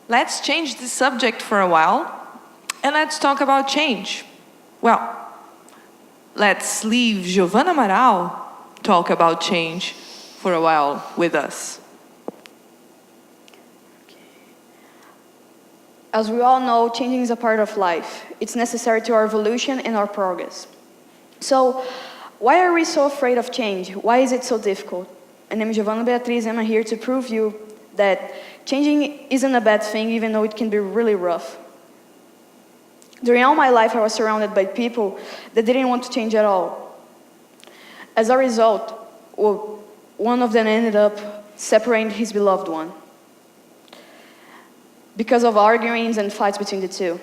let's change the subject for a while and let's talk about change. Well, let's leave Giovanna Amaral talk about change for a while with us. As we all know, changing is a part of life. It's necessary to our evolution and our progress. So, why are we so afraid of change? Why is it so difficult? My name is Giovanna Beatriz, and I'm here to prove you that changing isn't a bad thing, even though it can be really rough. During all my life, I was surrounded by people that didn't want to change at all. As a result, one of them ended up separating his beloved one because of arguments and fights between the two.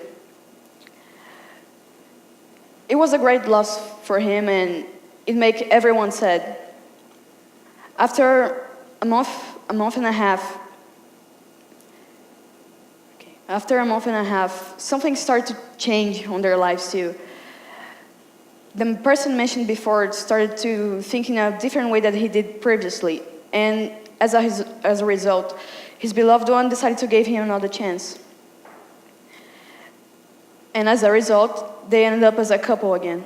It was a great loss for him, and it made everyone sad. After a month and a half, something started to change on their lives too. The person mentioned before started to think in a different way that he did previously, and as a result, his beloved one decided to give him another chance. And as a result, they ended up as a couple again.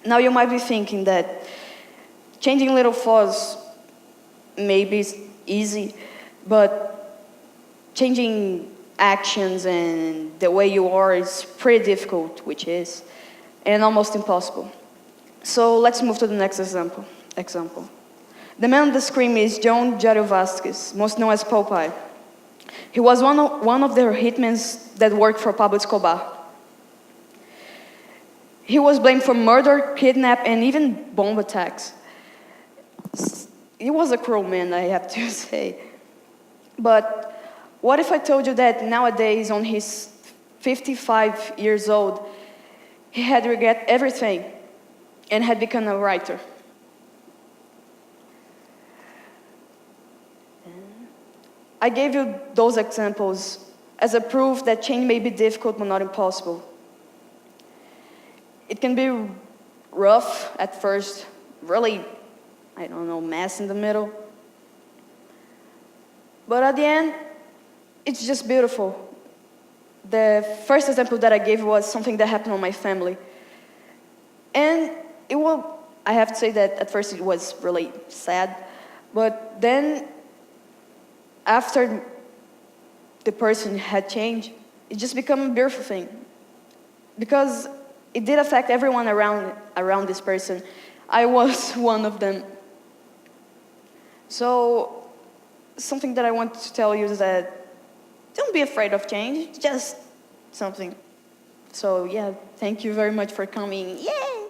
Now you might be thinking that changing little flaws may be easy, but changing actions and the way you are is pretty difficult, which is, and almost impossible. So let's move to the next example. The man on the screen is John Jairo Vasquez, most known as Popeye. He was one of the hitmen that worked for Pablo Escobar. He was blamed for murder, kidnap, and even bomb attacks. He was a cruel man, I have to say. But what if I told you that nowadays, on his 55 years old, he had regret everything and had become a writer? I gave you those examples as a proof that change may be difficult but not impossible. It can be rough at first, really, mess in the middle. But at the end, it's just beautiful. The first example that I gave was something that happened on my family. And I have to say that at first it was really sad, but then after the person had changed, it just became a beautiful thing. Because it did affect everyone around this person. I was one of them. So, something that I want to tell you is that don't be afraid of change, it's just something. So yeah, thank you very much for coming. Yay!